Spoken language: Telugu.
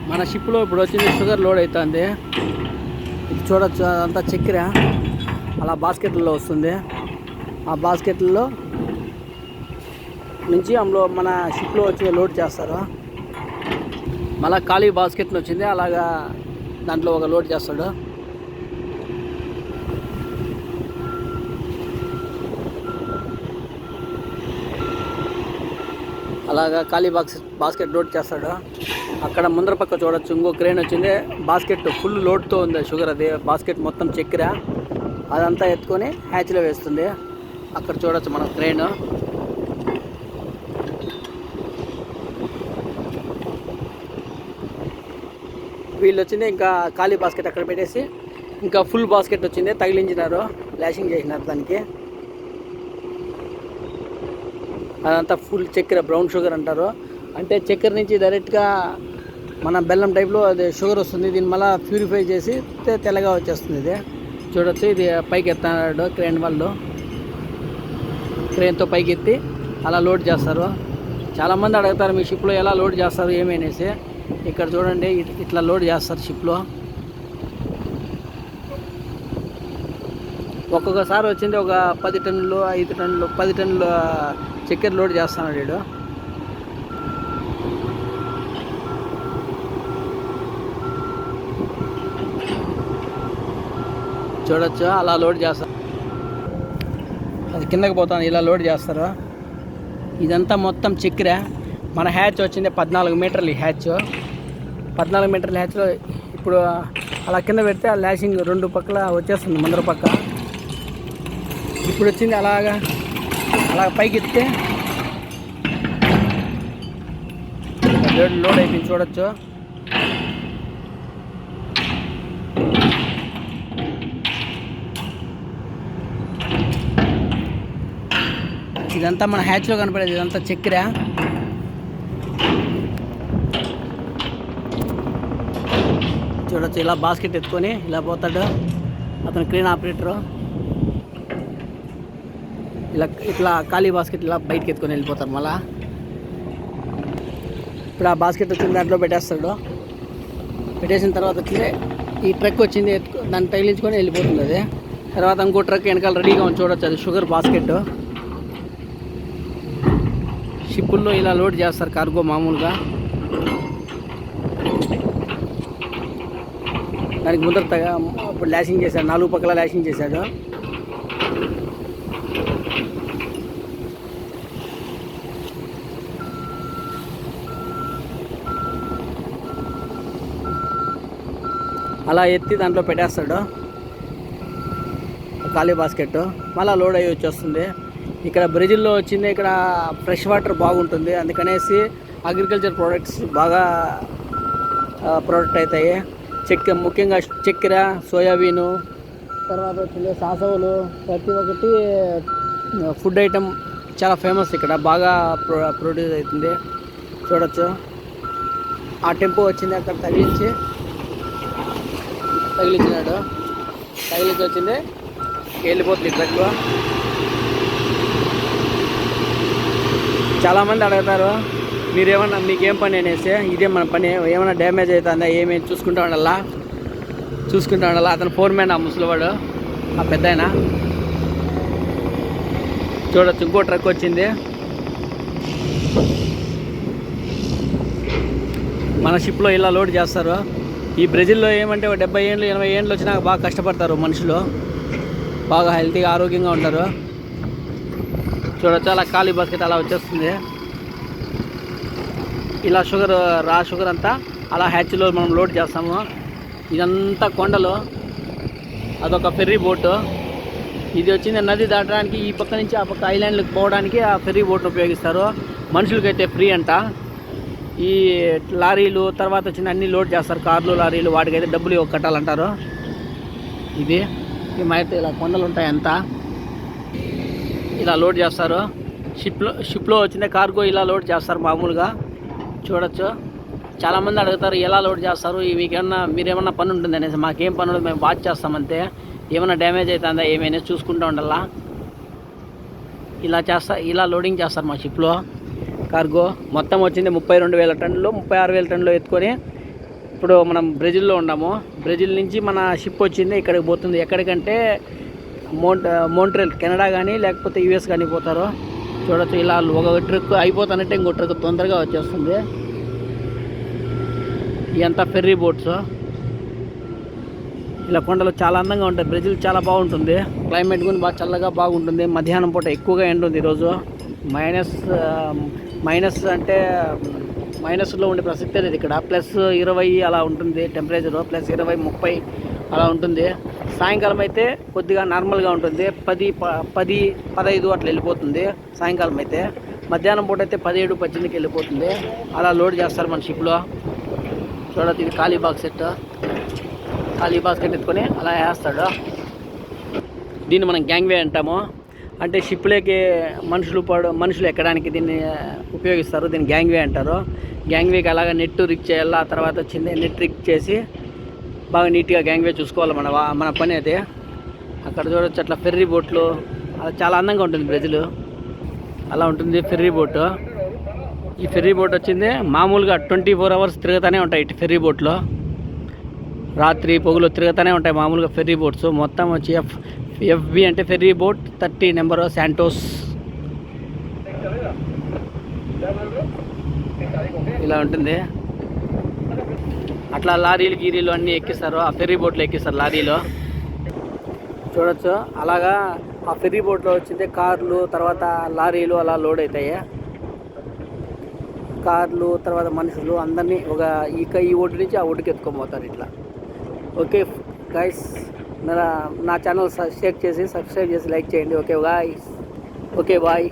మన షిప్లో ఇప్పుడు వచ్చింది షుగర్ లోడ్ అవుతుంది. ఇది చూడొచ్చు, అదంతా చక్కెర అలా బాస్కెట్లలో వస్తుంది. ఆ బాస్కెట్లలో నుంచి అందులో మన షిప్లో వచ్చి లోడ్ చేస్తారు. మళ్ళీ ఖాళీ బాస్కెట్లు వచ్చింది, అలాగా దాంట్లో ఒక లోడ్ చేస్తాడు. అలాగా ఖాళీ బాస్కెట్ లోడ్ చేస్తాడు. అక్కడ ముందర పక్క చూడొచ్చు ఇంకో క్రేన్ వచ్చింది. బాస్కెట్ ఫుల్ లోడ్తో ఉంది షుగర్. అది బాస్కెట్ మొత్తం చక్కెర అదంతా ఎత్తుకొని హ్యాచ్లో వేస్తుంది. అక్కడ చూడొచ్చు మన క్రేన్. వీళ్ళు వచ్చింది ఇంకా ఖాళీ బాస్కెట్ అక్కడ పెట్టేసి ఇంకా ఫుల్ బాస్కెట్ వచ్చింది తగిలించినారు, ల్యాషింగ్ చేసినారు దానికి. అదంతా ఫుల్ చక్కెర, బ్రౌన్ షుగర్ అంటారు. అంటే చక్కెర నుంచి డైరెక్ట్గా మన బెల్లం టైప్లో అది షుగర్ వస్తుంది. దీన్ని మళ్ళీ ప్యూరిఫై చేసి తెల్లగా వచ్చేస్తుంది. ఇది చూడొచ్చు, ఇది పైకి ఎత్తాడు క్రేన్ వాళ్ళు. క్రేన్తో పైకి ఎత్తి అలా లోడ్ చేస్తారు. చాలామంది అడుగుతారు మీ షిప్లో ఎలా లోడ్ చేస్తారు ఏమనేసి. ఇక్కడ చూడండి, ఇట్లా లోడ్ చేస్తారు షిప్లో. ఒక్కొక్కసారి వచ్చింది ఒక 10 టన్నులు 5 టన్నులు 10 టన్నులు చక్కెర లోడ్ చేస్తున్నాడు వీడు. చూడొచ్చు, అలా లోడ్ చేస్తారు. అది కిందకి పోతాను, ఇలా లోడ్ చేస్తారు. ఇదంతా మొత్తం చక్కెర. మన హ్యాచ్ వచ్చింది 14 మీటర్లు. ఈ హ్యాచ్ 14 మీటర్ల హ్యాచ్లో ఇప్పుడు అలా కింద పెడితే ఆ ల్యాషింగ్ 2 పక్కల వచ్చేస్తుంది ముందర పక్క. ఇప్పుడు వచ్చింది అలాగ పైకి ఎత్తే లోడ్ అయిపోయింది. చూడొచ్చు, ఇదంతా మన హ్యాచ్లో కనపడేది. ఇదంతా చక్కెర. చూడొచ్చు, ఇలా బాస్కెట్ ఎత్తుకొని ఇలా పోతాడు అతను, క్రేన్ ఆపరేటరు. ఇట్లా ఖాళీ బాస్కెట్ ఇలా బయటకు ఎత్తుకొని వెళ్ళిపోతారు. మళ్ళా ఇప్పుడు ఆ బాస్కెట్ వచ్చింది దాంట్లో పెట్టేస్తాడు. పెట్టేసిన తర్వాత వచ్చింది ఈ ట్రక్ వచ్చింది, దాన్ని తగిలించుకొని వెళ్ళిపోతుంది. అది తర్వాత ఇంకో ట్రక్ వెనకాల రెడీగా ఉంది. చూడొచ్చు, అది షుగర్ బాస్కెట్. షిప్పుల్లో ఇలా లోడ్ చేస్తారు కార్గో మామూలుగా. దానికి ముందర ఇప్పుడు ల్యాషింగ్ చేశాడు, 4 పక్కల ల్యాషింగ్ చేశాడు. అలా ఎత్తి దాంట్లో పెట్టేస్తాడు ఖాళీ బాస్కెట్. మళ్ళీ లోడ్ అయ్యి వచ్చేస్తుంది. ఇక్కడ బ్రెజిల్లో వచ్చింది, ఇక్కడ ఫ్రెష్ వాటర్ బాగుంటుంది, అందుకనేసి అగ్రికల్చర్ ప్రోడక్ట్స్ బాగా ప్రొడక్ట్ అవుతాయి. ముఖ్యంగా చక్కెర, సోయాబీను, తర్వాత వచ్చింది సాసవులు, ప్రతి ఒక్కటి ఫుడ్ ఐటమ్ చాలా ఫేమస్ ఇక్కడ, బాగా ప్రొడ్యూస్ అవుతుంది. చూడొచ్చు, ఆ టెంపో వచ్చింది అక్కడ తగిలించినాడు. తగిలించి వచ్చింది వెళ్ళిపోతుంది ట్రక్. చాలామంది అడుగుతారు మీరేమన్నా మీకేం పని అనేసి. ఇదే మన పని. ఏమైనా డ్యామేజ్ అవుతుందా ఏమేమి చూసుకుంటూ ఉండాలా. అతను ఫోర్మ్యాన్, ఆ ముసలివాడు, ఆ పెద్ద ఆయన. చూడొచ్చు, ఇంకో ట్రక్ వచ్చింది. మన షిప్లో ఇలా లోడ్ చేస్తారు. ఈ బ్రెజిల్లో ఏమంటే 70 ఏళ్ళు 80 ఏళ్ళు వచ్చినాక బాగా కష్టపడతారు మనుషులు, బాగా హెల్తీగా ఆరోగ్యంగా ఉంటారు. చూడొచ్చు, అలా ఖాళీ బాస్కెట్ అలా వచ్చేస్తుంది. ఇలా రా షుగర్ అంతా అలా హ్యాచ్లో మనం లోడ్ చేస్తాము. ఇదంతా కొండలు, అదొక ఫెర్రీ బోటు. ఇది వచ్చింది నది దాటడానికి, ఈ పక్క నుంచి ఆ పక్క ఐలాండ్లకు పోవడానికి ఆ ఫెర్రీ బోట్ను ఉపయోగిస్తారు. మనుషులకైతే ఫ్రీ అంట. ఈ లారీలు తర్వాత వచ్చిన అన్ని లోడ్ చేస్తారు, కార్లు, లారీలు, వాటికైతే డబ్బులు కట్టాలంటారు. ఇది అయితే ఇలా కొండలు ఉంటాయి అంతా, ఇలా లోడ్ చేస్తారు. షిప్లో వచ్చిన కార్గో ఇలా లోడ్ చేస్తారు మామూలుగా. చూడొచ్చు, చాలామంది అడుగుతారు ఎలా లోడ్ చేస్తారు, మీరేమన్నా పని ఉంటుంది అనేసి. మాకేం పని ఉండదు, మేము వాచ్ చేస్తామంతే. ఏమైనా డ్యామేజ్ అవుతుందా ఏమైనా చూసుకుంటూ ఉండాలా. ఇలా లోడింగ్ చేస్తారు మా షిప్లో కార్గో. మొత్తం వచ్చింది 32,000 టన్నులు, 36,000 టన్నులు ఎత్తుకొని ఇప్పుడు మనం బ్రెజిల్లో ఉన్నాము. బ్రెజిల్ నుంచి మన షిప్ వచ్చింది ఇక్కడికి పోతుంది. ఎక్కడికంటే మోంట్రియల్ కెనడా కానీ లేకపోతే యూఎస్ కానీ పోతారు. చూడొచ్చు ఇలా ఒక ట్రిక్ అయిపోతానంటే ఇంకో ట్రిక్ తొందరగా వచ్చేస్తుంది. ఇదంతా ఫెర్రీ బోట్స్. ఇలా కొండలు చాలా అందంగా ఉంటాయి. బ్రెజిల్ చాలా బాగుంటుంది. క్లైమేట్ కూడా బాగా చల్లగా బాగుంటుంది. మధ్యాహ్నం పూట ఎక్కువగా ఎండ ఉంది ఈరోజు. మైనస్ అంటే మైనస్లో ఉండే ప్రసక్తే లేదు ఇక్కడ. +20 అలా ఉంటుంది టెంపరేచరు. +20, 30 అలా ఉంటుంది. సాయంకాలం అయితే కొద్దిగా నార్మల్గా ఉంటుంది. 10, 15 అట్లా వెళ్ళిపోతుంది సాయంకాలం అయితే. మధ్యాహ్నం పూట అయితే 17, 18కి వెళ్ళిపోతుంది. అలా లోడ్ చేస్తారు మన షిప్లో. చూడొచ్చు ఇది ఖాళీ బాస్కెట్ ఎత్తుకొని అలా వేస్తాడు. దీన్ని మనం గ్యాంగ్వే అంటాము. అంటే షిప్లోకి మనుషులు ఎక్కడానికి దీన్ని ఉపయోగిస్తారు. దీన్ని గ్యాంగ్వే అంటారు. గ్యాంగ్వేకి అలాగా నెట్ రిక్ చేయాలి. ఆ తర్వాత వచ్చింది నెట్ రిక్ చేసి బాగా నీట్గా గ్యాంగ్వే చూసుకోవాలి మన పని అయితే. అక్కడ చూడొచ్చు అట్లా ఫెర్రీ బోట్లు. అది చాలా అందంగా ఉంటుంది బ్రెజిల్. అలా ఉంటుంది ఫెర్రీ బోటు. ఈ ఫెర్రీ బోట్ వచ్చింది మామూలుగా 24 అవర్స్ తిరుగుతూనే ఉంటాయి ఇటు ఫెర్రీ బోట్లో. రాత్రి పొగులు తిరుగుతూనే ఉంటాయి మామూలుగా ఫెర్రీ బోట్స్. మొత్తం వచ్చి FB అంటే ఫెర్రీ బోట్ 30 నెంబర్ శాంటోస్. ఇలా ఉంటుంది. అట్లా లారీలు అన్నీ ఎక్కిస్తారు. ఆ ఫెర్రీ బోట్లో ఎక్కిస్తారు లారీలో. చూడొచ్చు అలాగా ఆ ఫెర్రీ బోట్లో వచ్చింది కార్లు, తర్వాత లారీలు అలా లోడ్ అవుతాయి. కార్లు తర్వాత మనుషులు అందరినీ ఈ ఒడ్డు నుంచి ఆ ఒడ్డుకి ఎత్తుకొని ఇట్లా. ఓకే గైస్, నా ఛానల్ షేర్ చేసి సబ్స్క్రైబ్ చేసి లైక్ చేయండి. Okay guys, okay bye.